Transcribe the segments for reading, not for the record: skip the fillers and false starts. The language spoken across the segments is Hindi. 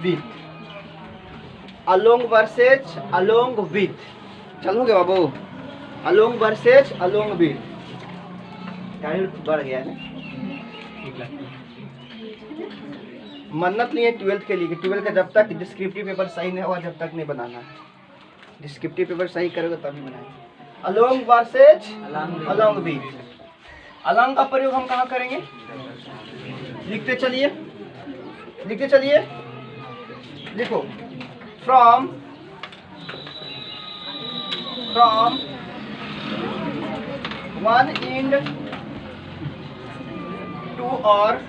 With, along versus along with. चलोगे बाबू? Along versus along with. बढ़ गया है ना? मन्नत लिए 12th के लिए, 12th का जब तक डिस्क्रिप्टिव पेपर सही नहीं हुआ जब तक नहीं बनाना है। डिस्क्रिप्टिव पेपर सही करोगे तभी बनाएंगे। Along versus along with. Along का प्रयोग हम कहाँ करेंगे? लिखते चलिए, लिखते चलिए, लिखो। फ्रॉम वन एंड टू और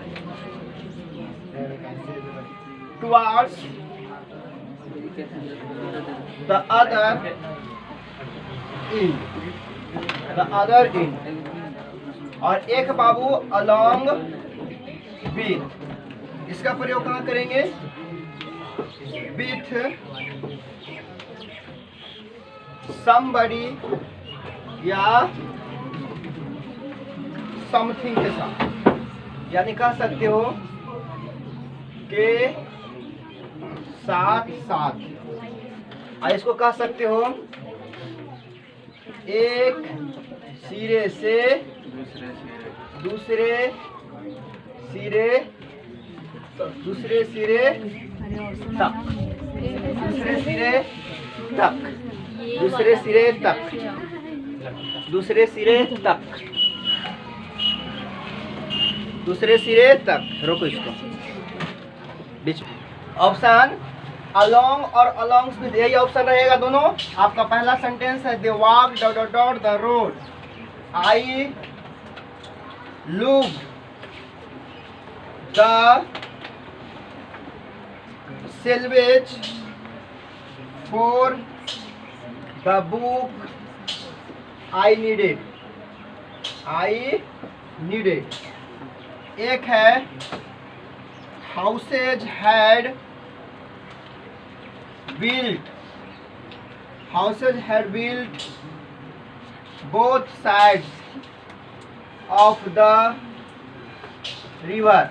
towards the other end, और एक बाबू along with, इसका प्रयोग कहाँ करेंगे? with somebody या something के साथ, यानी कह सकते हो के साथ साथ, और इसको कह सकते हो एक सिरे से दूसरे सिरे तक, दूसरे सिरे तक, दूसरे सिरे तक, दूसरे सिरे तक, दूसरे सिरे तक, दूसरे सिरे तक। रोको इसको बीच। ऑप्शन अलोंग और अलोंग्स विद, यही ऑप्शन रहेगा दोनों। आपका पहला सेंटेंस है दे walk dot dot dot the road, I look the salvage for the book I needed, I needed. एक है houses had built both sides of the river।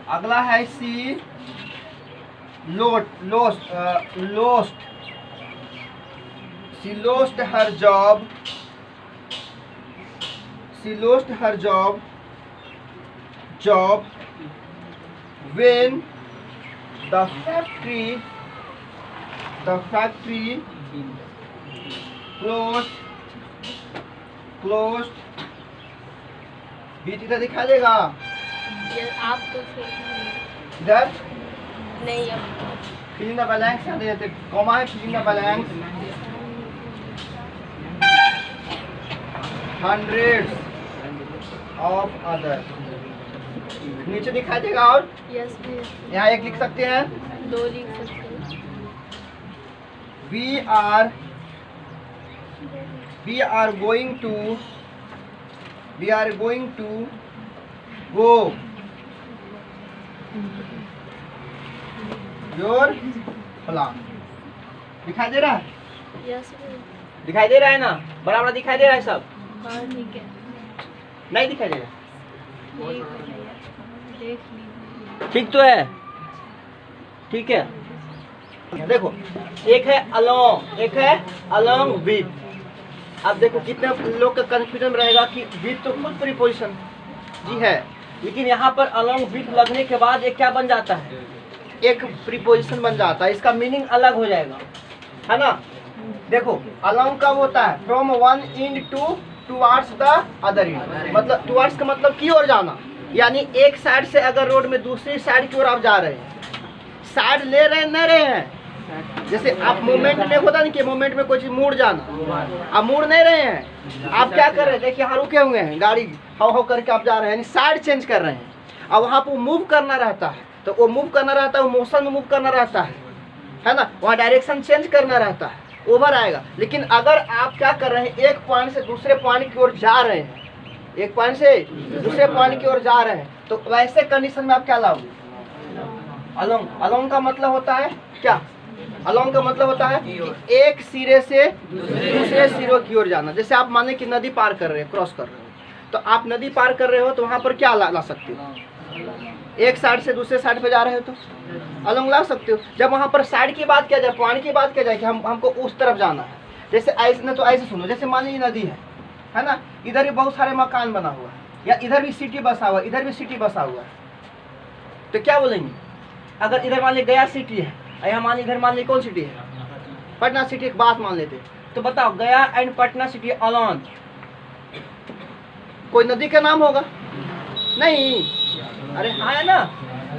अगला है she lost her job when the factory closed। बीच इधर दिखा देगा आप तो इधर नहीं, अब फिल इन द ब्लैंक्स आ जाते, कॉमा है fill in the blanks. hundreds of other, नीचे दिखाई देगा। और यस यहाँ एक लिख सकते हैं, दो लिख सकते हैं। we are going to go your plan। दिखाई दे रहा है? यस दिखाई दे रहा है ना? बराबर दिखाई दे रहा है सब? हाँ ठीक है, नहीं दिखाई दे रहा? देख लीजिए। ठीक तो है, ठीक है। देखो एक है अलोंग, एक है अलोंग विथ। अब देखो कितने लोग का कंफ्यूजन रहेगा कि विथ तो खुद प्रीपोजिशन जी है, लेकिन यहाँ पर अलोंग विथ लगने के बाद एक क्या बन जाता है? एक प्रीपोजिशन बन जाता है। इसका मीनिंग अलग हो जाएगा, है ना? देखो अलोंग कब होता है? From one and towards the other and, मतलब टुवार्ड्स का मतलब की ओर जाना, यानी एक साइड से अगर रोड में दूसरी साइड की ओर आप जा रहे हैं, साइड ले रहे नहीं रहे हैं। जैसे आप मूवमेंट में होता नहीं कि मूवमेंट में कोई चीज मुड़ जाना, आप मुड़ नहीं रहे हैं, आप क्या कर रहे हैं? देखिए यहाँ रुके हुए हैं, गाड़ी हाउ हाउ करके आप जा रहे हैं, यानी साइड चेंज कर रहे हैं। अब वहाँ पर मूव करना रहता है, तो वो मूव करना रहता है, वो मोशन में मूव करना रहता है ना? वहाँ डायरेक्शन चेंज करना रहता है, ओवर आएगा। लेकिन अगर आप क्या कर रहे हैं, एक पॉइंट से दूसरे पॉइंट की ओर जा रहे हैं, एक पॉइंट से दूसरे पॉइंट की ओर जा रहे हैं, तो वैसे कंडीशन में आप क्या लाओगे? अलोंग। अलोंग का मतलब होता है क्या? अलोंग का मतलब होता है कि एक सिरे से दूसरे सिरों की ओर जाना। जैसे आप माने कि नदी पार कर रहे हैं, क्रॉस कर रहे हो, तो आप नदी पार कर रहे हो तो वहाँ पर क्या ला सकते हो? एक साइड से दूसरे साइड पे जा रहे हो तो अलोंग ला सकते हो। जब वहाँ पर साइड की बात किया जाए, पॉइंट की बात किया जाए कि हमको उस तरफ जाना है, जैसे ऐसे न तो ऐसे सुनो, जैसे मान लीजिए नदी है ना, इधर भी बहुत सारे मकान बना हुआ है, या इधर भी सिटी बसा हुआ है, इधर भी सिटी बसा हुआ है, तो क्या बोलेंगे? अगर इधर मान लीजिए गया सिटी है, यहाँ मान लीजिए इधर मान लीजिए कौन सिटी है? पटना सिटी। एक बात मान लेते, तो बताओ गया एंड पटना सिटी अलोंग, कोई नदी का नाम होगा? नहीं। अरे हाँ है ना,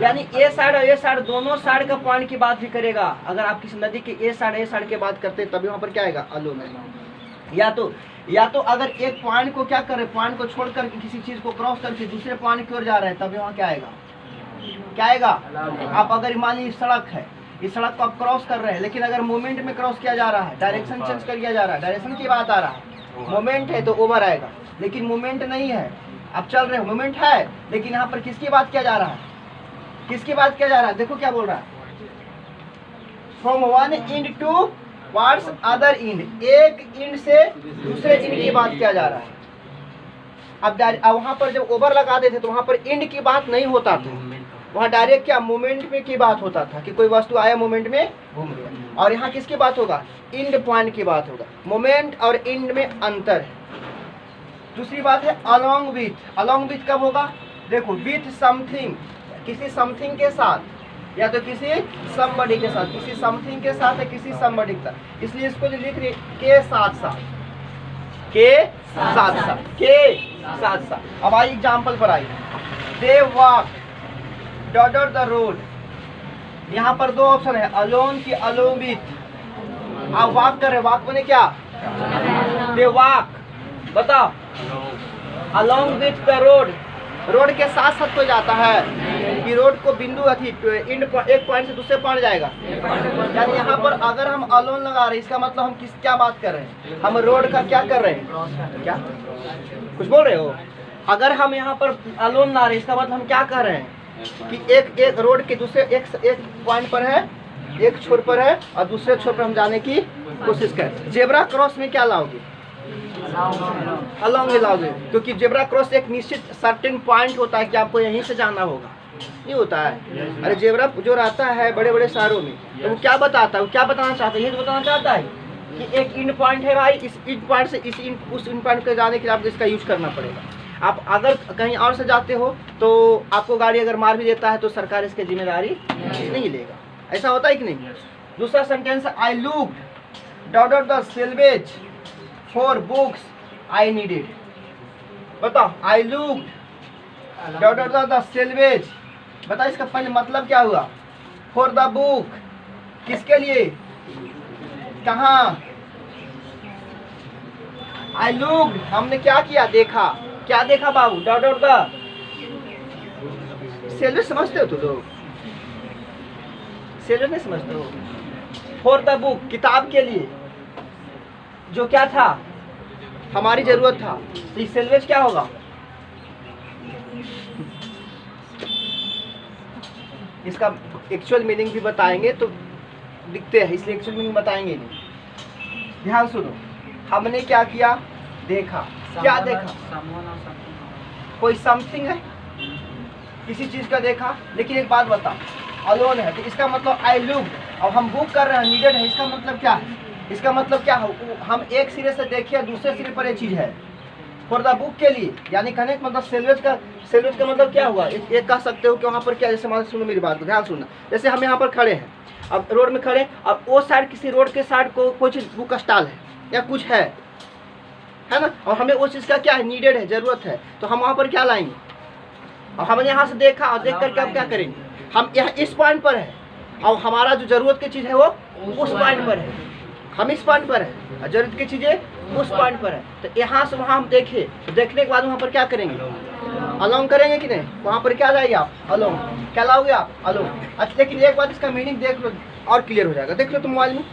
यानी ए साइड और ए साइड दोनों साइड का पॉइंट की बात भी करेगा। अगर आप किसी नदी के ए साइड की बात करते हैं तभी वहाँ पर क्या आएगा? अलोंग आएगा। या तो अगर एक पॉइंट को क्या कर रहे, पॉइंट को छोड़ करके किसी चीज को क्रॉस करके दूसरे पॉइंट की ओर जा रहे हैं, तभी वहाँ क्या आएगा? क्या आएगा? आप अगर मान लीजिए सड़क है, इस सड़क को आप क्रॉस कर रहे हैं, लेकिन अगर मोमेंट में क्रॉस किया जा रहा है, डायरेक्शन चेंज कर दिया जा रहा है, डायरेक्शन की बात आ रहा है, मोमेंट है तो ओवर आएगा। लेकिन मोमेंट नहीं है, आप चल रहे हो, मोमेंट है, लेकिन यहाँ पर किसकी बात किया जा रहा है? किसकी बात किया जा रहा है? देखो क्या बोल रहा है, from one end towards other end, एक इंड से दूसरे इंड की बात किया जा रहा है। अब वहाँ पर जब ओवर लगा देते तो वहाँ पर इंड की बात नहीं होता था, वहाँ डायरेक्ट क्या मूवमेंट में की बात होता था कि कोई वस्तु आया मूवमेंट में घूम गया। और यहाँ किसकी बात होगा? इंड पॉइंट की बात होगा। मोमेंट और इंड में अंतर है। दूसरी बात है अलोंग विथ। अलोंग विथ कब होगा? देखो, विथ समथिंग, किसी समथिंग के साथ, या तो किसी समबडी के साथ, किसी समथिंग के साथ या किसी समबडी के साथ, इसलिए इसको जो लिख रही के साथ साथ, के साथ साथ, के साथ साथ। अब आई एग्जाम्पल पर आई, they walk dot the road. यहाँ पर दो ऑप्शन है, अलोंग की अलोंग विथ। आप वॉक कर रहे, वॉक बने क्या? दे वॉक, बताओ, along with the road, road के साथ साथ तो जाता है कि रोड को बिंदु इंड एक पॉइंट से दूसरे पॉइंट जाएगा। यानी यहाँ पर अगर हम अलोन लगा रहे हैं, इसका मतलब हम क्या बात कर रहे हैं? हम रोड का क्या कर रहे हैं? क्या कुछ बोल रहे हो? अगर हम यहाँ पर अलोन ला रहे हैं, इसका मतलब हम क्या कर रहे हैं कि एक रोड के दूसरे एक पॉइंट पर है, एक छोर पर है और दूसरे छोर पर हम जाने की कोशिश करें। जेब्रा क्रॉस में क्या लाओगे? अलोंग लाओगे, क्योंकि जेब्रा क्रॉस एक निश्चित सर्टेन पॉइंट होता है कि आपको यहीं से जाना होगा, नहीं होता है। अरे जेब्रा जो रहता है बड़े बड़े शहरों में, तो वो क्या बताता है? वो क्या बताना चाहता है? ये तो बताना चाहता है कि एक इंड पॉइंट है भाई, इस इंड पॉइंट से इस इंड उस इंड पॉइंट पे जाने के लिए आपको इसका यूज करना पड़ेगा। आप अगर कहीं और से जाते हो तो आपको गाड़ी अगर मार भी देता है तो सरकार इसकी जिम्मेदारी नहीं लेगा। ऐसा होता है कि नहीं? दूसरा sentence, I looked dot the salvage for books I needed. बताओ, I looked dot the salvage, बताओ इसका पहले मतलब क्या हुआ? फॉर द बुक, किसके लिए? कहाँ? आई लुक्ड, हमने क्या किया? देखा। क्या देखा बाबू? Dot dot the salvage. समझते हो तो लोग? सेल्वेज नहीं समझते हो? फॉर द बुक, किताब के लिए, जो क्या था? हमारी जरूरत था। तो सेल्वेज क्या होगा? इसका एक्चुअल मीनिंग भी बताएंगे तो दिखते हैं, इसलिए एक्चुअल मीनिंग बताएंगे नहीं। ध्यान सुनो, हमने क्या किया? देखा। क्या देखा? कोई समथिंग है, किसी चीज का देखा। लेकिन एक बात बता, अलोन है तो इसका मतलब आई लुक, और हम बुक कर रहे हैं, नीडेड है, इसका मतलब क्या है? इसका मतलब क्या है? हम एक सिरे से देखे दूसरे सिरे पर ये चीज है। फॉर द बुक के लिए, यानी कहने का मतलब सेल्वेज का मतलब क्या हुआ? एक कह सकते हो कि वहाँ पर क्या, जैसे मान सुनो मेरी बात को ध्यान सुनना। जैसे हम यहाँ पर खड़े हैं, अब रोड में खड़े, अब वो साइड किसी रोड के साइड को कोई चीज बुक स्टॉल है या कुछ है ना, और हमें उस चीज़ का क्या है? नीडेड है, जरूरत है, तो हम वहाँ पर क्या लाएंगे? और हमने यहाँ से देखा और देख करके अब क्या करेंगे? हम यहाँ इस पॉइंट पर है और हमारा जो जरूरत की चीज़ है वो उस पॉइंट पर है, हम इस पॉइंट पर है और जरूरत की चीज़ें उस पॉइंट पर है। तो यहाँ से वहाँ हम देखें, तो देखने के बाद वहाँ पर क्या करेंगे? अलोंग करेंगे कि नहीं? वहाँ पर क्या जाएगी आप? अलोंग। क्या लाओगे आप? अलोंग। अच्छा, लेकिन एक बात इसका मीनिंग देख लो और क्लियर हो जाएगा। देख लो तुम मोबाइल में,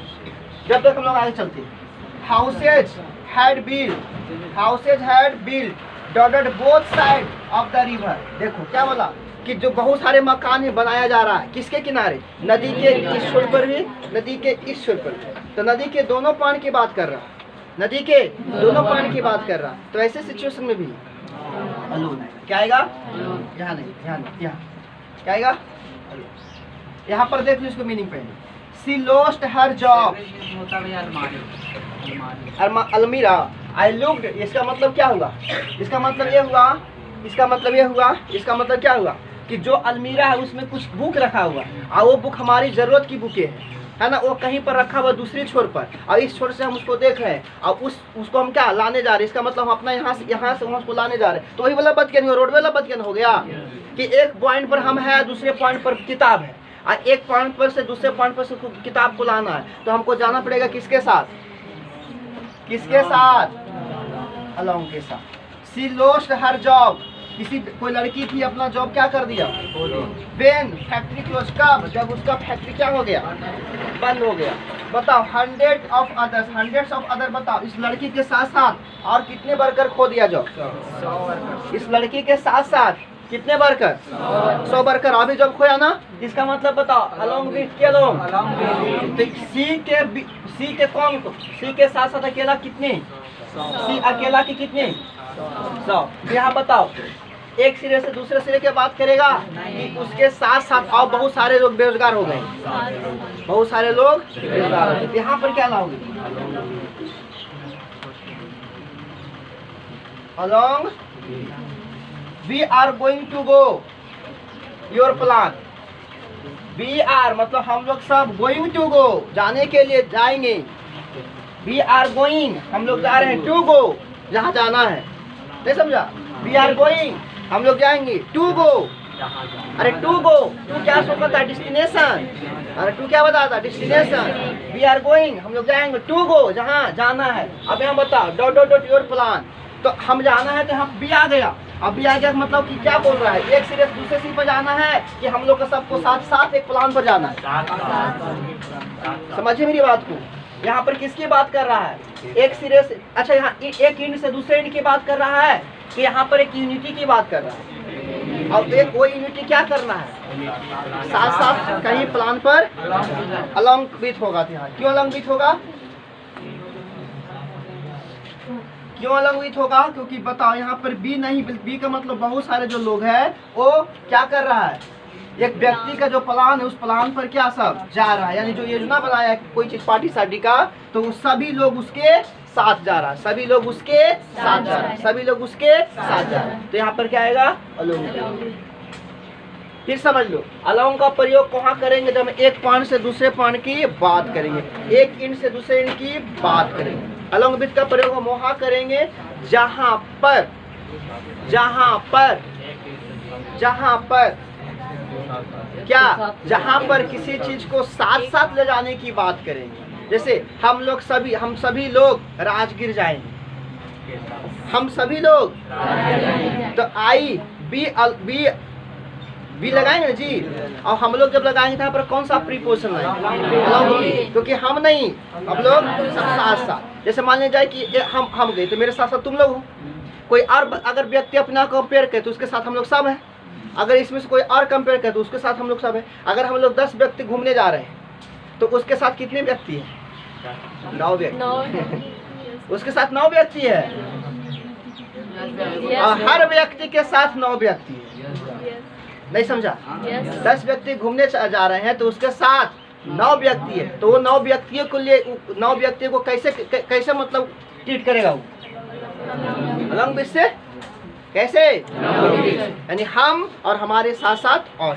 जब तक हम लोग आगे चलते हैं। Houses had built dotted both side of the river. देखो क्या बोला कि जो बहुत सारे मकान है बनाया जा रहा है, किसके किनारे? नदी के इस छोर पर भी, नदी के इस छोर पर भी। तो नदी के दोनों पॉइंट की बात कर रहा है, नदी के दोनों पॉइंट की बात कर रहा है। तो ऐसे सिचुएशन में भी अलोन है। क्या आएगा? यहाँ नहीं, यहाँ नहीं, यहाँ। क्या आएगा? यहाँ पर देख लो इसको मीनिंग पहले। सी लोस्ट हर जॉब, अलमीरा। आई लुक्ड, इसका मतलब क्या हुआ? इसका मतलब ये हुआ, इसका मतलब ये हुआ, इसका मतलब क्या हुआ कि जो अलमीरा है उसमें कुछ बुक रखा हुआ है और वो बुक हमारी ज़रूरत की बुकें है ना, वो कहीं पर रखा हुआ दूसरी छोर पर, और इस छोर से हम उसको देख रहे हैं और उसको हम क्या लाने जा रहे हैं। इसका मतलब हम अपना यहाँ से हम उसको लाने जा रहे हैं। तो वही वाला बतकन, रोड वाला बतकन हो गया कि एक पॉइंट पर हम है, दूसरे पॉइंट पर किताब है, और एक पॉइंट पर से दूसरे पॉइंट पर से किताब को लाना है। तो हमको जाना पड़ेगा किसके साथ? किसके साथ? अलोंग के साथ। सी लोस्ट हर जॉब, कोई लड़की थी अपना जॉब क्या कर दिया? वेन फैक्ट्री क्लोज, कब? जब उसका फैक्ट्री क्या हो गया? बंद हो गया। बताओ हंड्रेड्स ऑफ अदर, बताओ इस लड़की के साथ साथ और कितने वर्कर खो दिया जॉब? 100 इस लड़की के साथ साथ कितने वर्कर? 100 वर्कर अभी जब खोया ना। इसका मतलब बताओ अलोंग विथ के अलोंग, सी के कौन को? सी के साथ साथ अकेला कितने? सी अकेला की कितने? 100। यहाँ बताओ एक सिरे से दूसरे सिरे की बात करेगा कि उसके साथ साथ और बहुत सारे लोग बेरोजगार हो गए, बहुत सारे लोग बेरोजगार हो गए। यहाँ पर क्या लाओगे? Along we are going to go your plan. We are मतलब हम लोग सब, गोइंग टू गो जाने के लिए जाएंगे। वी आर गोइंग हम लोग जा रहे हैं, टू गो जहाँ जाना है, नहीं समझा? वी आर गोइंग हम लोग जाएंगे, टू गो, अरे टू गो, टू क्या सोचता? डेस्टिनेशन। अरे टू क्या बताता? डेस्टिनेशन। वी आर गोइंग हम लोग जाएंगे, टू गो जहाँ जाना है। अब यहाँ बताओ dot dot dot your plan. तो हम जाना है तो हम बी आ गया। अब बी आ गया मतलब कि क्या बोल रहा है? एक सिरे से दूसरे सिरे पर जाना है कि हम लोग का सबको साथ साथ एक प्लान पर जाना है। समझिए मेरी बात को। यहाँ पर किसकी बात कर रहा है? एक सिरे से, अच्छा यहाँ एक इंड से दूसरे इंड की बात कर रहा है कि यहाँ पर एक यूनिटी की बात कर रहा है। और एक वो यूनिटी क्या करना है? साथ साथ कहीं प्लान पर अलोंग विथ होगा। यहाँ क्यों अलोंग विथ होगा? क्यों अलोंग विथ होगा? क्योंकि बताओ यहाँ पर बी नहीं, बी का मतलब बहुत सारे जो लोग हैं वो क्या कर रहा है? एक व्यक्ति का जो प्लान है उस प्लान पर क्या सब जा रहा है, यानी जो योजना बनाया है कोई चीज पार्टी शादी का, तो सभी लोग उसके साथ जा रहा है, सभी लोग उसके साथ जा रहा है, सभी लोग उसके साथ जा रहा है। तो यहाँ पर क्या आएगा? अलोंग। फिर समझ लो अलोंग का प्रयोग कहाँ करेंगे? जब एक पॉइंट से दूसरे पॉइंट की बात करेंगे, एक इंड से दूसरे इंड की बात करेंगे। अलोंग विथ का प्रयोग हम वहाँ करेंगे जहाँ पर क्या? जहाँ पर किसी चीज को साथ साथ ले जाने की बात करेंगे। जैसे हम सभी लोग राजगीर जाएंगे, हम सभी लोग, तो आई बी लगाएंगे जी। और हम लोग जब लगाएंगे यहाँ पर कौन सा प्रीपोजिशन लगाएंगे? क्योंकि हम नहीं, हम लोग साथ साथ। जैसे मान लिया जाए कि हम गए तो मेरे साथ साथ तुम लोग हो। कोई और अगर व्यक्ति अपना कंपेयर करे तो उसके साथ हम लोग सब हैं। अगर इसमें से कोई और कंपेयर करे तो उसके साथ हम लोग सब हैं। अगर हम लोग 10 व्यक्ति घूमने जा रहे हैं तो उसके साथ कितने व्यक्ति हैं? 9 व्यक्ति। उसके साथ 9 व्यक्ति है। हर व्यक्ति के साथ 9 व्यक्ति है। नहीं समझा? 10 व्यक्ति घूमने जा रहे हैं तो उसके साथ 9 व्यक्ति है। तो वो 9 व्यक्तियों को लिए 9 व्यक्तियों को कैसे मतलब ट्रीट करेगा वो? अलोंग विथ से कैसे? यानी हम और हमारे साथ साथ और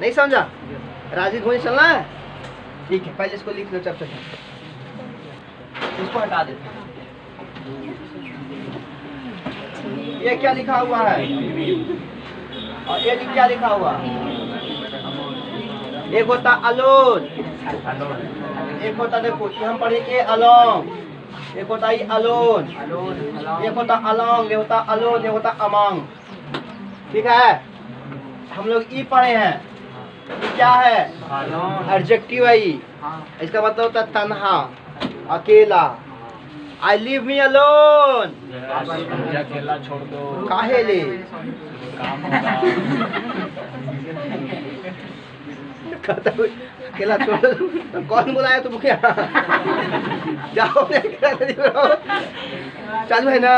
नहीं समझा? राजी घूमने चलना है? ठीक है, पहले इसको लिख लो चैप्टर, इसको हटा देते हैं। ये क्या लिखा हुआ है और ये क्या लिखा हुआ? एक होता अलोन, एक होता देखो हम पढ़ेंगे अलोंग, एक होता ही अलोन, एक होता अलोंग, ये होता अलोन, ये होता अमंग। ठीक है, हम लोग ई पढ़े हैं। क्या है? एडजेक्टिव है। इसका मतलब होता है तन्हा, अकेला। आई लीव मी अलोन, अकेला छोड़ दो, काहे ले? कहता है अकेला छोड़ दो। तो कौन बुलाया तुमको यहाँ? जाओ अपने अकेला नदी में रहो। चालू है ना,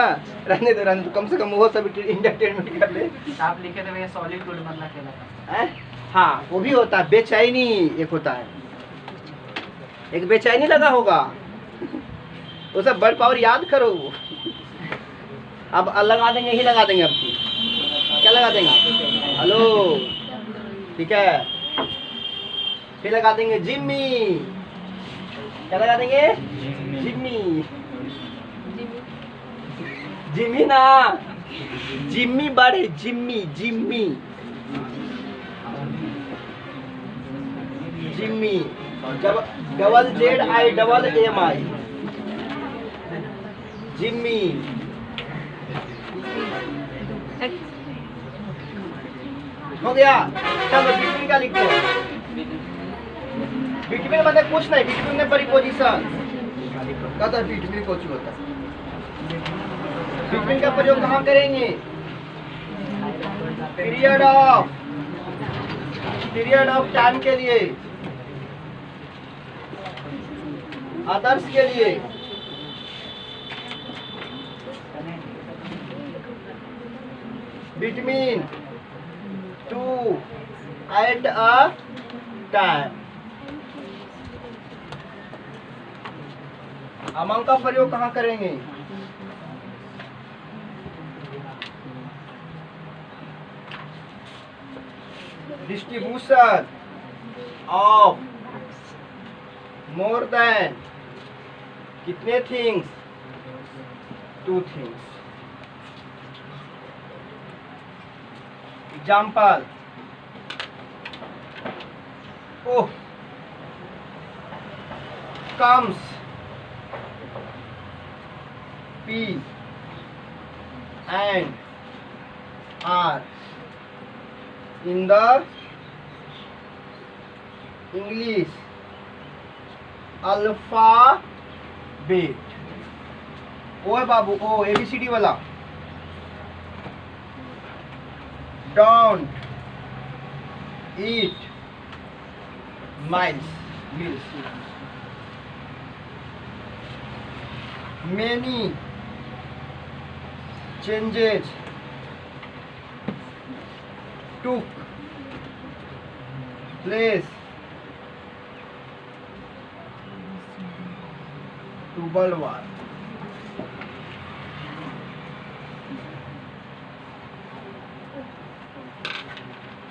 रहने दो, कम से कम वो सब इंटरटेनमेंट कर ले। आप लिखे थे भैया सॉलिट्यूड मतलब खेला हैं? हाँ वो भी होता है, बेचैनी एक होता है, एक बेचैनी लगा होगा, वो सब वर्ड पावर याद करो। अब लगा देंगे, यही लगा देंगे। अब क्या लगा देंगे? हेलो, ठीक है। फिर लगा देंगे जिम्मी। क्या लगा देंगे? जिम्मी। जिम्मी ना, जिम्मी बर्ड है, जिम्मी जिम्मी जिम्मी, ZZIMI, जिम्मी। हो गया। चलो बिटवीन क्या लिखते हो? बिटवीन मतलब कुछ नहीं, बिटवीन में प्रीपोजिशन कहता है, बिटवीन कुछ होता है। बिटवीन का प्रयोग कहाँ करेंगे? पीरियड ऑफ टाइम के लिए, आदर्श के लिए। Between two at a time. Among का प्रयोग कहाँ करेंगे? डिस्ट्रीब्यूशन ऑफ मोर देन कितने things? 2 things. Example, oh comes P and R in the English alphabet। ओ है बाबू, ओ ABCD वाला। Don't eat meals। Many changes took place to World War।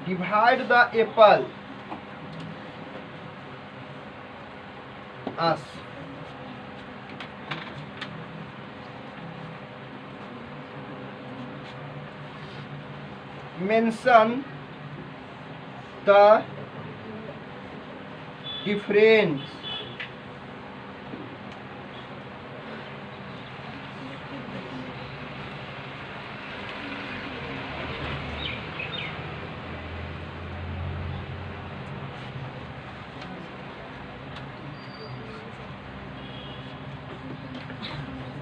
Divide the apple as mention the difference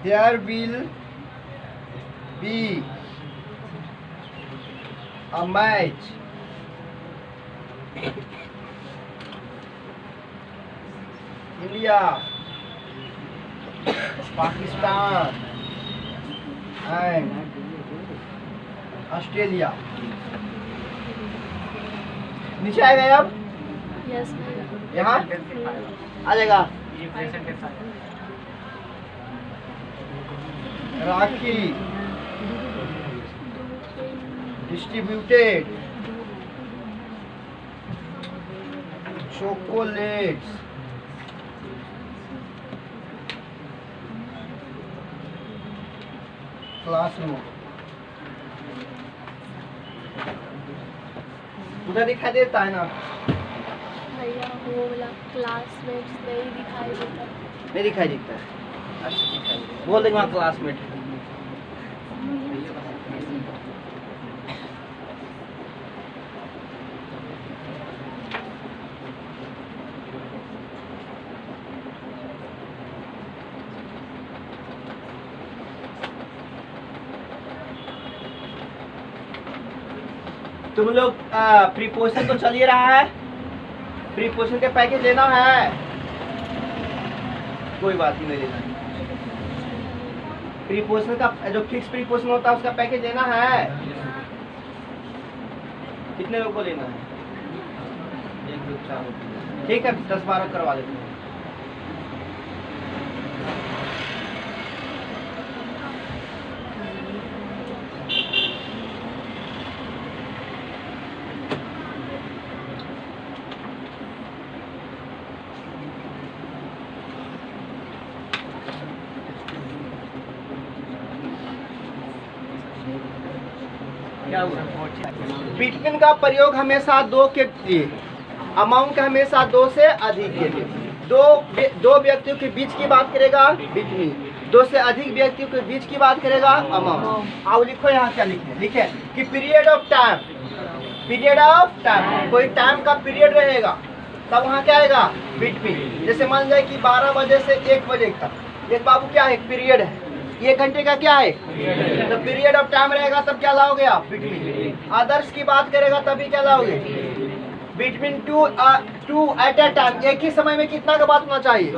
there will be a match India, Pakistan and Australia। नीचे आएगा अब? यस यहाँ आ जाएगा। ये प्रेजेंट टेंस आ गया। राखी distributed chocolates classroom। उधर दिखाई देता है ना? भैया वो वाला क्लासमेट्स नहीं दिखाई देता। नहीं दिखाई देता है? अच्छा दिखाई देता। बोल देंगे वहाँ क्लासमेट। तुम लोग प्रीपोजिशन तो चल ही रहा है, प्रीपोजिशन के पैकेज लेना है, कोई बात नहीं लेना। प्रीपोजिशन का जो फिक्स प्रीपोजिशन होता है उसका पैकेज लेना है। कितने लोग को लेना है? 1 2 4। ठीक है 10-12 करवा देते हैं। बिटवीन का प्रयोग हमेशा दो के लिए, अमाउंट का हमेशा 2 से अधिक के लिए। दो व्यक्तियों के बीच की बात करेगा बिटवीन, 2 से अधिक व्यक्तियों के बीच की बात करेगा अमाउंट। आओ लिखो यहाँ क्या लिखे कि period of time, period of time, कोई टाइम का पीरियड रहेगा तब वहाँ क्या आएगा बिटवीन। जैसे मान जाए कि 12 बजे से 1 बजे तक एक बाबू क्या है पीरियड है, 1 घंटे का क्या है तो पीरियड ऑफ टाइम रहेगा, तब क्या लाओगे आप बिटवीन। अदर्स की बात करेगा तभी क्या लाओगे between two at a time, एक ही समय में कितना का बात होना चाहिए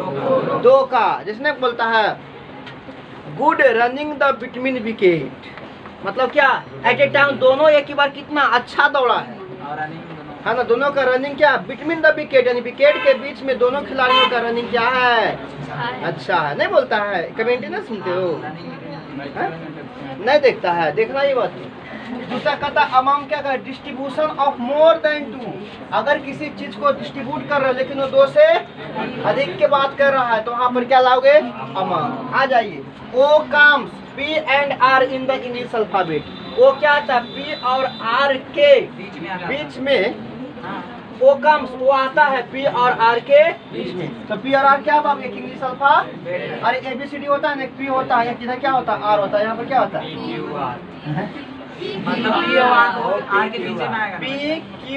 2 का। जिसने बोलता है good running the between wicket, मतलब क्या एट ए टाइम दोनों एक ही बार कितना अच्छा दौड़ा है ना, दोनों का रनिंग क्या बिटवीन द विकेट, यानी विकेट के बीच में दोनों खिलाड़ियों का रनिंग क्या है अच्छा है। नहीं बोलता है कमेंट ना सुनते हो है? नहीं देखता है, देखना ही बात। दूसरा कहता अमाउंट क्या कर डिस्ट्रीब्यूशन ऑफ मोर देन 2, अगर किसी चीज को डिस्ट्रीब्यूट कर रहा है लेकिन वो 2 से अधिक के बात कर रहा है तो वहाँ पर क्या लाओगे अमाउंट। आ जाइए ओ comes P and R in the English alphabet, वो क्या आता है P और R के बीच में, ओ कम्स वो आता है P और R के बीच में। तो P और R क्या बात एक इंग्लिश अल्फा, अरे ABCD होता है ना, P होता है, किधर क्या होता है R होता है, यहाँ पर क्या होता है मतलब P और R के पीछे में आएगा P Q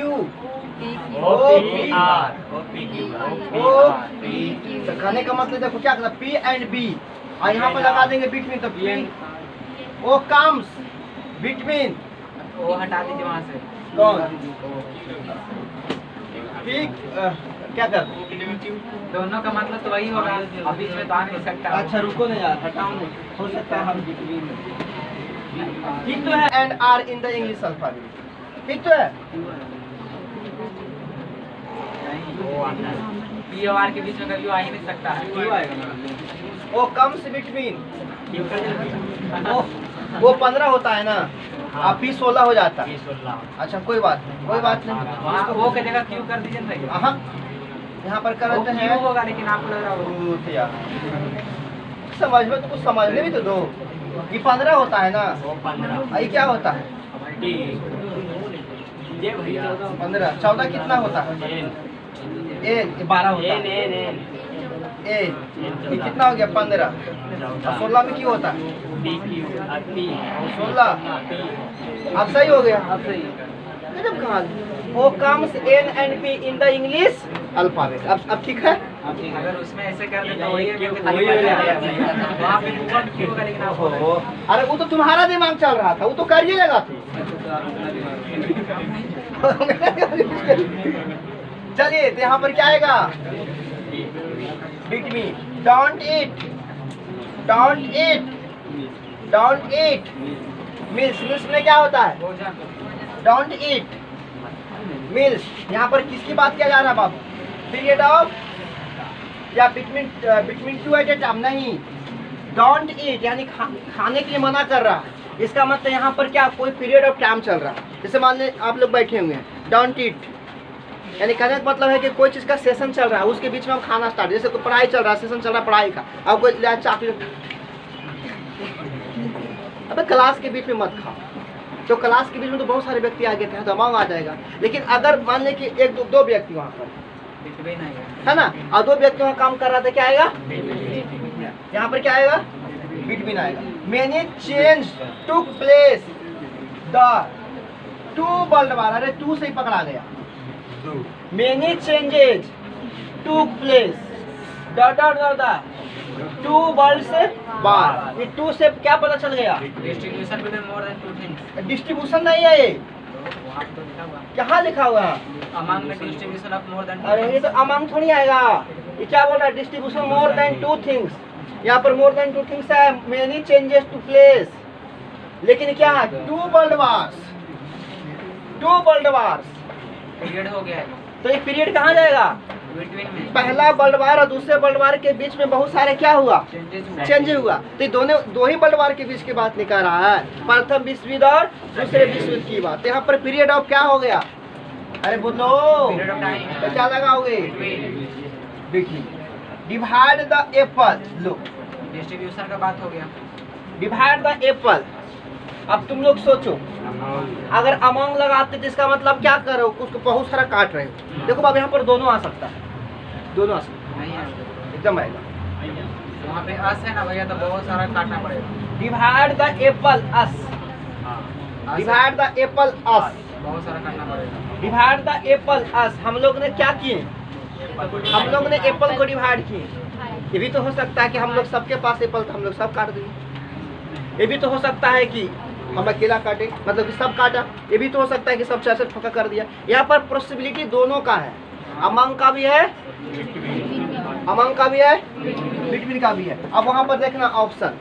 O P R O P। तो खाने का मतलब देखो क्या करता P and B, और यहाँ पर लगा देंगे बिटवीन, तो P O comes बिटवीन, वो हटा दीजिए वहाँ से। कौन ठीक क्या कर दोनों का मतलब तो वही होगा, अब बीच में तो आ नहीं सकता। अच्छा रुको ना यार, हटाओ नहीं, हो सकता है हम बिटवीन ठीक तो है and R in the English alphabet, ठीक तो है। P और R के बीच में कभी आ ही नहीं सकता है, क्यों आएगा वो कम्स बिटवीन, वो 15 होता है ना, आप P 16 हो जाता है। अच्छा कोई बात नहीं, कोई बात नहीं, वो की जगह क्यों कर दीजिए भैया। हाँ यहाँ पर करते हैं होगा, लेकिन आपको लग रहा होगा समझ में तो कुछ समझने भी तो दो। ये 15 होता है ना, ये क्या होता है 15, 14 कितना होता है ए, 12 होता है ए, ये कितना हो गया 15, 16 में क्यों होता है 16, अब सही हो गया, अब सही गजब कहाँ वो comes N and P in the English alphabet. अब ठीक है, अगर उसमें ऐसे कर देता वही है क्योंकि खाली पड़ जाएगा वहाँ पे ऊपर क्यों होगा, लेकिन आप अरे वो तो तुम्हारा दिमाग चल रहा था, वो तो कर ही लगा था। चलिए तो यहाँ पर क्या आएगा between, don't eat, don't eat, don't eat mills, mills में क्या होता है डोंट ईट मिल्स। यहाँ पर किसकी बात किया जा रहा है बाबू, पीरियड ऑफ या between two at a time, नहीं डोंट ईट यानी खाने के लिए मना कर रहा है। इसका मतलब यहाँ पर क्या कोई पीरियड ऑफ टाइम चल रहा है। जैसे मान लें आप लोग बैठे हुए हैं, डोंट ईट यानी कहने का मतलब है कि कोई चीज़ का सेशन चल रहा है, उसके बीच में हम खाना स्टार्ट, जैसे कोई पढ़ाई चल रहा है, सेशन चल रहा है पढ़ाई का, अब कोई चॉकलेट, अबे क्लास के बीच में मत खाओ। तो क्लास के बीच में तो बहुत सारे व्यक्ति आ गए थे तो अमाउंट आ जाएगा, लेकिन अगर मान लें कि एक दो व्यक्ति वहाँ पर है ना, और 2 व्यक्ति वहाँ काम कर रहा था, क्या आएगा यहाँ पर क्या आएगा बिटवीन आएगा। Many change took place the two world war, अरे टू से ही पकड़ा गया, many changes took place the two world से बार, ये 2 से क्या पता चल गया distribution with more than 2 things, distribution नहीं है ये, वहाँ पे तो लिखा हुआ कहाँ लिखा हुआ है? Among the distribution of more than अरे ये तो अमंग थोड़ी आएगा, ये क्या बोल रहा है? Distribution more than 2 things. यहाँ पर मोर देन 2 थिंग्स है, मेनी चेंजेस टू प्लेस, लेकिन क्या है? 2 world wars, 2 world wars. Period हो गया है तो ये पीरियड कहाँ जाएगा? बिटवीन में पहला वर्ल्ड वार और दूसरे वर्ल्ड वार के बीच में बहुत सारे क्या हुआ? चेंज हुआ। तो ये दो ही वर्ल्ड वार के बीच की बात निकाल रहा है, प्रथम विश्व युद्ध और दूसरे विश्व युद्ध की बात। यहाँ पर पीरियड ऑफ क्या हो गया? अरे बोलो, पीरियड ऑफ टाइम तो क्या लगाओगे? Between. Divide the Apple, low distribution का बात हो गया। Divide the Apple. अब तुम लोग सोचो, अगर अमंग लगाते तो इसका मतलब क्या करो? उसको बहुत सारा काट रहे हो। देखो अब यहाँ पर दोनों आ सकता है, दोनों आ सकता नहीं है है, एकदम आएगा। वहाँ पे अस है ना भैया, तो बहुत सारा काटना पड़ेगा। Divide the apple us, divide the apple us, बहुत सारा काटना पड़ेगा। Divide the apple us. हम लोग ने क्या किए? हम लोग ने एप्पल को डिवाइड किए। ये भी तो हो सकता है कि हम लोग सबके पास एप्पल था, हम लोग सब काट दिए। ये भी तो हो सकता है कि हम अकेला काटे, मतलब कि सब काटा। ये भी तो हो सकता है कि सब चार ठोका कर दिया। यहाँ पर पॉसिबिलिटी दोनों का है, अमंग का भी है, अमंग का भी है, बिटवीन का भी है। अब वहाँ पर देखना ऑप्शन,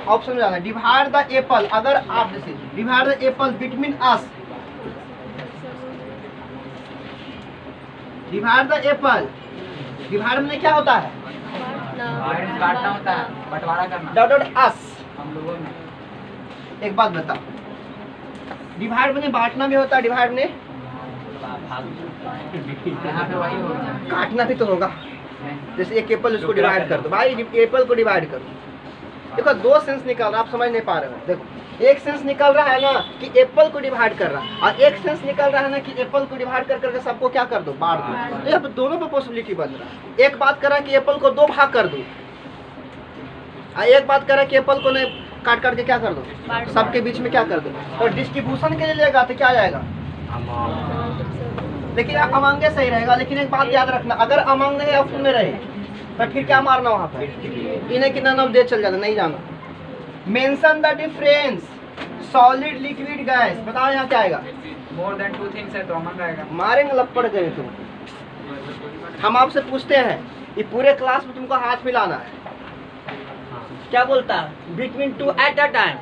ऑप्शन में जाना डिवाइड द एप्पल। अगर आप जैसे divide the Apple between us, divide the Apple, divide में क्या होता है? काटना होता है, बंटवारा करना। डॉट डॉट अस। हम लोगों में एक बात बता, डिवाइड में बांटना भी होता है, डिवाइड में यहाँ पे वही हो गया। काटना भी तो होगा। जैसे एक एप्पल, उसको डिवाइड कर दो भाई, एप्पल को डिवाइड करो। देखो दो सेंस निकल रहा, आप समझ नहीं पा रहे हो। देखो एक सेंस निकल रहा है ना कि एप्पल को डिवाइड कर रहा है, और एक सेंस निकल रहा है ना कि एप्पल को डिवाइड कर करके सबको क्या कर दो? बांट दो। तो यहाँ पे दोनों पे पॉसिबिलिटी बन रहा है। एक बात कर रहा है कि एप्पल को 2 भाग कर दो, और एक बात कर रहा है कि एप्पल को ने काट काट के क्या कर दो? सबके बीच में क्या कर दो? तो डिस्ट्रीब्यूशन के लिए लेगा तो क्या जाएगा? लेकिन अमंगे सही रहेगा। लेकिन एक बात याद रखना, अगर अमंग नहीं ऑप्शन में रहे तो फिर क्या मारना वहाँ पर? इन्हें कितना नंबर दे चल जाना, नहीं जाना। Mention the difference solid liquid gas. बताओ यहाँ क्या आएगा? मोर देन 2 थिंग्स है तो अमंग आएगा। मारेंगे लपड़ गए तुम। हम आपसे पूछते हैं, ये पूरे क्लास में तुमको हाथ मिलाना है। क्या बोलता है? Between 2 at a time.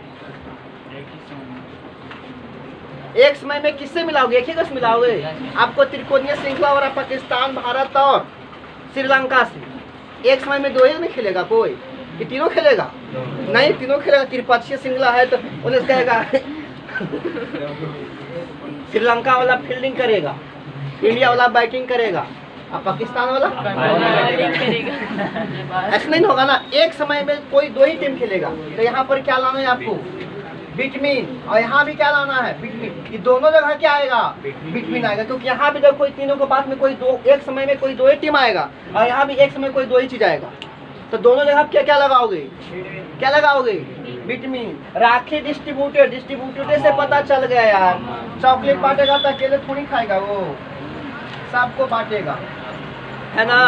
एक समय में किससे मिलाओगे? एक ही से मिलाओगे। आपको त्रिकोणीय श्रृंखला हो रहा पाकिस्तान, भारत और श्रीलंका से। एक समय में 2 ही नहीं खेलेगा कोई, ये तीनों खेलेगा? नहीं, तीनों खेलेगा। त्रिपक्षीय श्रृंखला है तो उन्हें कहेगा श्रीलंका वाला फील्डिंग करेगा, इंडिया वाला बैटिंग करेगा, और पाकिस्तान वाला ऐसा नहीं होगा ना। एक समय में कोई 2 ही टीम खेलेगा। तो यहाँ पर क्या लाना है आपको? बिटवीन। और यहाँ भी क्या लाना है? बिटवीन। ये दोनों जगह क्या आएगा? बिटवीन आएगा। क्योंकि यहाँ भी देखो तीनों के बाद में कोई 2, एक समय में कोई 2 ही टीम आएगा, और यहाँ भी एक समय कोई 2 ही चीज आएगा। तो दोनों जगह क्या क्या लगाओगे? क्या लगाओगे? बिटवीन। राखी डिस्ट्रीब्यूटेड, डिस्ट्रीब्यूटेड से पता चल गया यार। चॉकलेट बांटेगा तो अकेले थोड़ी खाएगा, वो सबको बांटेगा, है ना।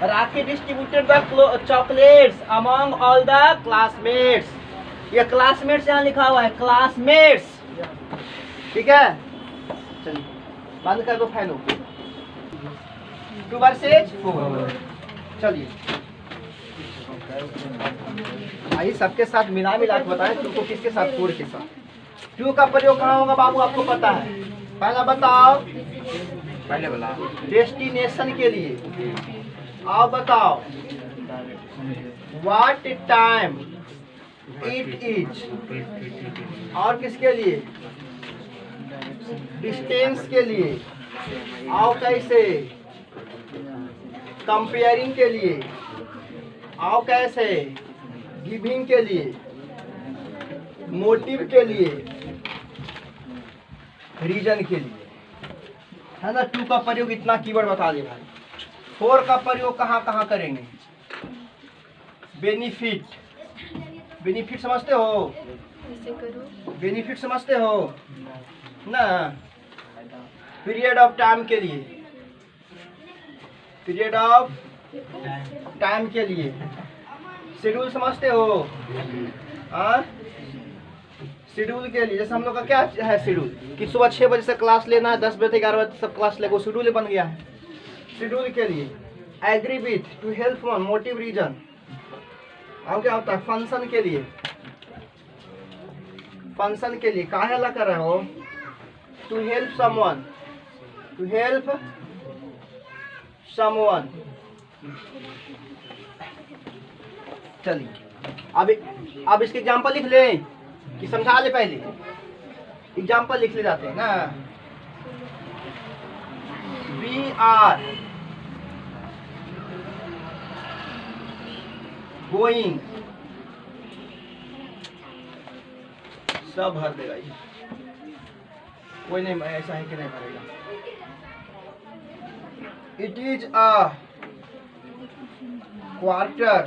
Rakhi distributed the chocolates among all the classmates. ये क्लासमेट्स यहाँ लिखा हुआ है, क्लासमेट्स। ठीक है, चलिए बंद कर दो फैन को। 2 वर्सेज 4। चलिए आइए सबके साथ मिला मिला के बताएं तुमको किसके साथ? 4 के साथ। 2 का प्रयोग कहाँ होगा बाबू? आपको पता है। पहला बताओ, पहले बोला डेस्टिनेशन के लिए। आओ बताओ, व्हाट टाइम इट इज। और किसके लिए? डिस्टेंस के लिए। आओ कैसे? कंपेयरिंग के लिए। आओ कैसे? गिविंग के लिए, मोटिव के लिए, रीजन के लिए, है ना। 2 का प्रयोग इतना कीवर्ड बता दे भाई। 4 का प्रयोग कहाँ कहाँ करेंगे? बेनिफिट। बेनिफिट समझते हो? बेनिफिट समझते हो ना। पीरियड ऑफ टाइम के लिए, पीरियड ऑफ टाइम के लिए। शेड्यूल समझते हो? शेड्यूल के लिए, जैसे हम लोग का क्या है शेड्यूल कि सुबह 6 बजे से क्लास लेना है, 10 बजे से 11 बजे सब क्लास लेगा, शेड्यूल बन गया है। शेड्यूल के लिए agree with, to help one, motive reason. और क्या होता है फंक्शन के लिए, फंक्शन के लिए काहे ला कर रहे हो, to help someone, to help someone. चलिए अब इसके एग्जाम्पल लिख ले कि समझा ले, पहले एग्जाम्पल लिख ले जाते हैं ना। वी आर गोइंग, सब भर देगा ये, कोई नहीं ऐसा है कि नहीं भरेगा। It is a quarter,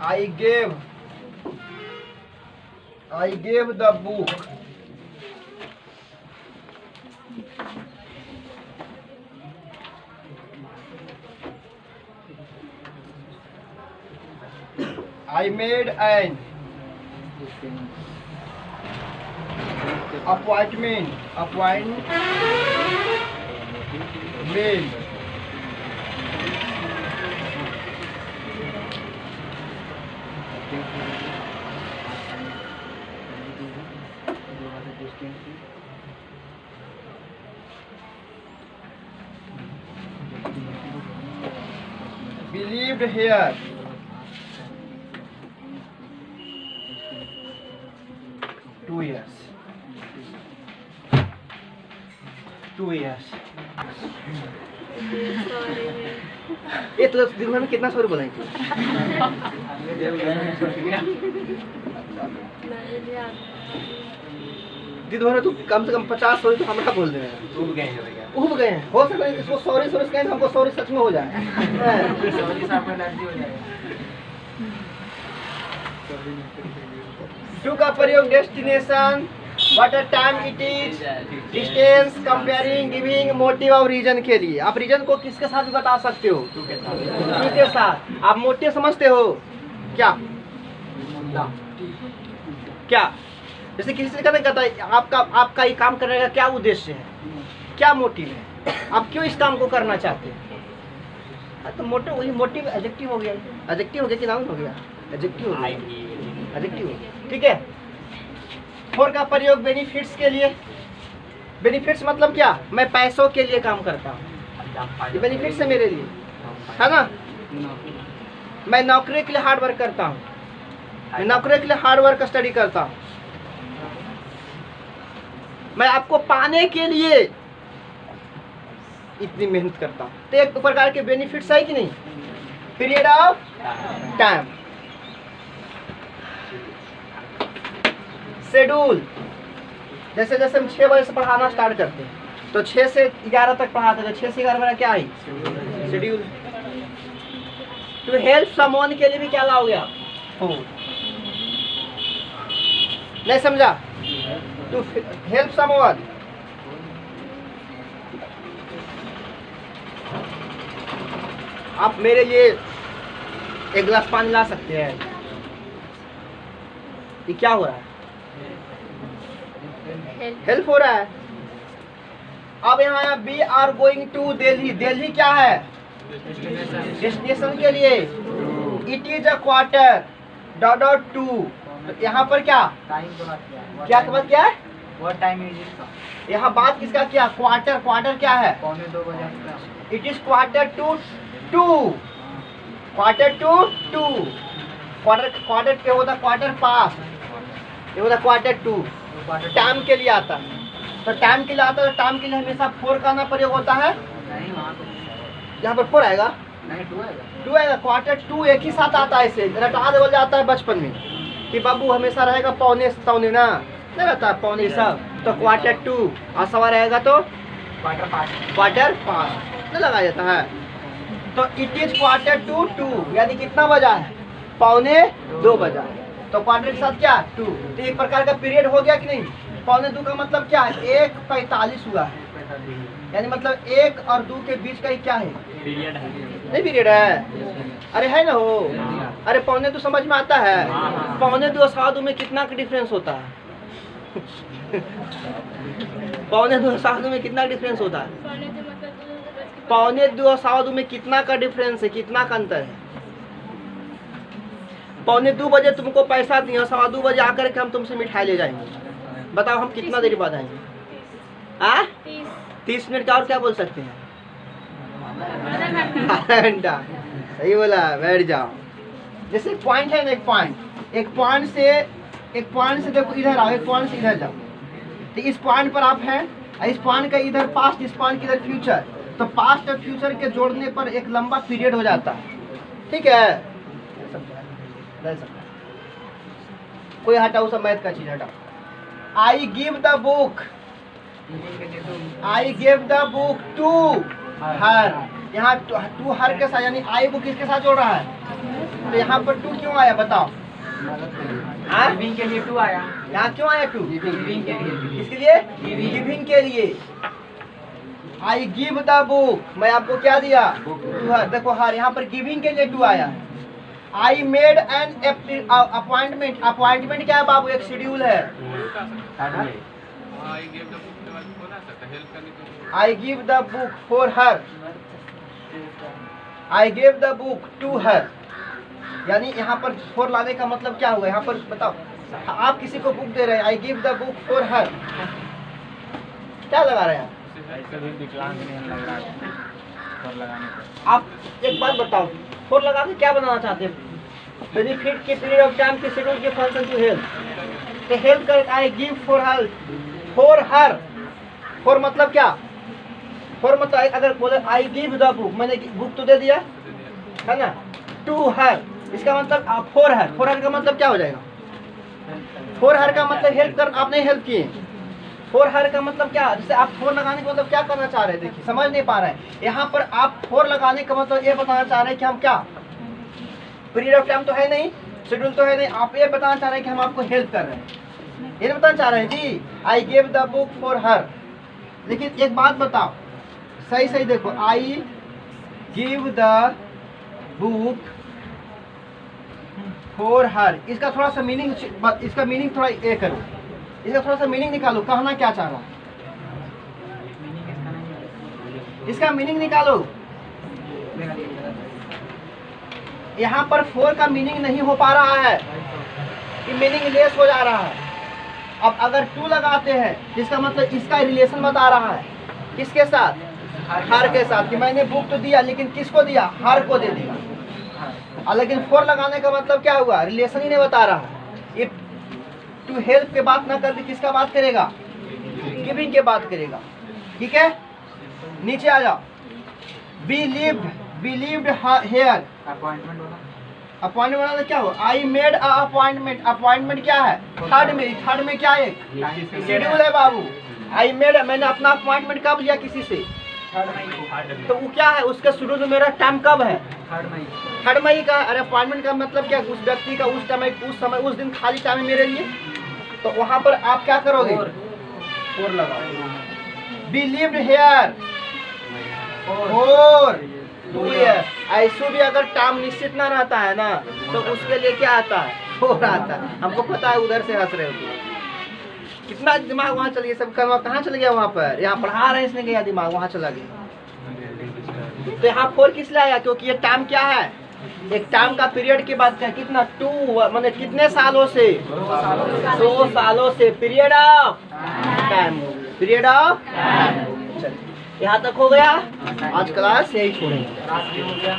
I gave the book I made an appointment believed here, two years. ये तो दिन भर में कितना सॉरी बोलेंगे? दिन भर में तू कम से कम 50 सॉरी तो हमेशा बोल दे। उब गए हैं, हो सकता है इसको सॉरी कहें हमको सॉरी सच में हो जाए। टू का प्रयोग destination, what a time it is, distance, comparing, giving, motive और रीजन के लिए। आप रीजन को किसके साथ भी बता सकते हो? टू के साथ। आप मोटिव समझते हो क्या? क्या जैसे किसी से कहता है आपका ये काम करने का क्या उद्देश्य है, क्या मोटिव है, आप क्यों इस काम को करना चाहते हैं? तो मोटिव, वही मोटिव एडजेक्टिव हो गया। एडजेक्टिव हो गया कि नाउन हो गया? एडजेक्टिव हो गया, एडजेक्टिव हो गया। ठीक है। फोर का प्रयोग बेनिफिट्स के लिए। बेनिफिट्स मतलब क्या? मैं पैसों के लिए काम करता हूँ, ये बेनिफिट्स है मेरे लिए, है ना। मैं नौकरी के लिए हार्ड वर्क करता हूँ, मैं नौकरी के लिए हार्ड वर्क स्टडी करता हूँ। मैं आपको पाने के लिए इतनी मेहनत करता हूँ। तो एक प्रकार के बेनिफिट्स है कि नहीं? Period of time. शेड्यूल, जैसे जैसे हम 6 बजे से पढ़ाना स्टार्ट करते हैं तो 6 से 11 तक पढ़ाते हैं, तो 6 से 11 मेरा क्या है? शेड्यूल। तो हेल्प समवन के लिए भी क्या लाओगे आप? नहीं समझा? टू हेल्प समवन, आप मेरे लिए एक गिलास पानी ला सकते हैं। ये क्या हो रहा है? हेल्प हो रहा है। अब यहाँ we are going to Delhi. Delhi क्या है? डेस्टिनेशन के लिए। It is a quarter dot two. तो यहाँ पर क्या क्या के बाद क्या है? What time is it? यहाँ बात किसका किया? क्वार्टर। क्वार्टर क्या है? 2:45 बजे। It is quarter to two. Quarter to two. Quarter क्या होता है? Quarter past. ये होता है क्वार्टर टू। टाइम के लिए आता है, तो टाइम के लिए आता है, टाइम के लिए हमेशा 4 का ना प्रयोग होता है। नहीं, वहाँ पे यहाँ पर 4 आएगा, नहीं 2 आएगा। 2 आएगा। क्वार्टर 2 एक ही साथ आता है, इसे रटा देवल जाता है बचपन में कि बाबू हमेशा रहेगा पौने सौने ना, नहीं रहता है पौने सब। तो क्वार्टर 2 और सवा रहेगा तो क्वार्टर 5 नहीं लगाया जाता है। तो इट इज क्वार्टर टू 2 यानी कितना बजा है? पौने 2 बजा। तो क्वार्टर के साथ क्या? 2। तो एक प्रकार का पीरियड हो गया कि नहीं? पौने 2 का मतलब क्या है? 1:45 हुआ है, यानी मतलब 1 और 2 के बीच का ही क्या है? पीरियड है। नहीं पीरियड है। अरे है ना हो, अरे पौने 2 समझ में आता है। पौने 2 और 2.25 में कितना का डिफरेंस होता है? पौने 2 और 2.25 में कितना डिफरेंस होता है? पौने 2 और 2.25 में कितना का डिफरेंस है, कितना का अंतर है? पौने 2 बजे तुमको पैसा दिए और 2.25 बजे आकर के हम तुमसे मिठाई ले जाएंगे। बताओ हम कितना देर बाद आएंगे? 30 मिनट का, और क्या बोल सकते हैं? आधा घंटा। सही बोला, बैठ जाओ। जैसे पॉइंट है ना, एक पॉइंट से देखो इधर आओ, एक पॉइंट से इधर जाओ। तो इस पॉइंट पर आप हैं, इस पॉइंट का इधर पास्ट, इस पॉइंट का इधर फ्यूचर। तो पास्ट और फ्यूचर के जोड़ने पर एक लंबा पीरियड हो जाता है। ठीक है, कोई हटाओ, सब मैथ का चीज हटाओ। I give the book, I give the book to her. यहाँ टू हर के साथ, यानी आई को किसके साथ जोड़ रहा है? तो यहाँ पर टू क्यों आया बताओ? गिविंग के लिए 2 आया। यहाँ क्यों आया 2? गिविंग के लिए। किसके लिए? गिविंग के लिए। आई गिव द बुक, मैं आपको क्या दिया? देखो हर, यहाँ पर गिविंग के लिए 2 आया है। I made an appointment, appointment क्या है बाबू? एक शेड्यूल है। I give the book for her, I give the book to her, यानी यहाँ पर फॉर लाने का मतलब क्या हुआ? यहाँ पर बताओ, आप किसी को बुक दे रहे हैं, आई गिव द बुक फॉर हर, क्या लगा रहे हैं आप? एक बात बताओ, फॉर लगा के क्या बनाना चाहते हैं? बेनिफिट के पीरियड ऑफ टाइम के शेड्यूल के फंक्शन टू हेल्प, तो हेल्प कर। I give for her, for her, for मतलब क्या? फॉर मतलब अगर बोले आई गिव द बुक, मैंने बुक तो दे दिया है ना, टू हर, इसका मतलब फॉर हर, फॉर हर का मतलब क्या हो जाएगा? फॉर हर का मतलब हेल्प कर, आपने हेल्प किए। फॉर हर का मतलब क्या? जैसे आप फॉर लगाने का मतलब क्या करना चाह रहे हैं? देखिए समझ नहीं पा रहे हैं। यहाँ पर आप फॉर लगाने का मतलब ये बताना चाह रहे हैं कि हम क्या, पीरियड ऑफ टाइम तो है नहीं, शेड्यूल तो है नहीं, आप ये बताना चाह रहे हैं कि हम आपको हेल्प कर रहे हैं, ये बताना चाह रहे हैं जी। I give the book for her. लेकिन एक बात बताओ, सही सही देखो, I give the book for her, इसका थोड़ा सा मीनिंग, इसका मीनिंग थोड़ा ये करो, इसका थोड़ा सा मीनिंग निकालो, कहना क्या चाह रहा? इसका मीनिंग निकालो। यहाँ पर फोर का मीनिंग नहीं हो पा रहा है, कि मीनिंग लेस हो जा रहा है। अब अगर टू लगाते हैं जिसका मतलब इसका रिलेशन बता रहा है, किसके साथ? हर के साथ, कि मैंने बुक तो दिया लेकिन किसको दिया? हर को दे दिया। और लेकिन फोर लगाने का मतलब क्या हुआ? रिलेशन ही नहीं बता रहा है। इफ टू हेल्प के बात ना करके किसका बात करेगा? गिविंग के बात करेगा। ठीक है, नीचे आ जाओ। बिलीव्ड हेयर, अपॉइंटमेंट वाला क्या हो? I made a appointment, appointment क्या है? थर्ड में क्या है? शेड्यूल है बाबू। आई मेड, मैंने अपना अपॉइंटमेंट कब लिया? किसी से, तो वो क्या है? उसका शुरू में मेरा टाइम कब है? 3 मई का। अरे अपॉइंटमेंट का मतलब क्या? उस व्यक्ति का उस समय, उस दिन खाली टाइम है मेरे लिए, तो वहाँ पर आप क्या करोगे? फोर लगाओ। Believed here four 2 year. ऐसे भी अगर टाइम निश्चित ना रहता है ना, तो उसके लिए क्या आता है? फोर आता है। हमको पता है, उधर से हंस रहे हो। कितना दिमाग वहाँ चल गया, सब कर्मा कहाँ चल गया? वहाँ पर यहाँ पढ़ा रहे इसने गया दिमाग, वहाँ चला गया। तो यहाँ फोर किस लिए आया? क्योंकि ये टाइम क्या है? एक टाइम का पीरियड की बात करें, कितना? 2, मतलब कितने सालों से? 2 सालों से period of time, period of. यहाँ तक हो गया। आज क्लास यही छोड़ेंगे। रात्रि हो गया।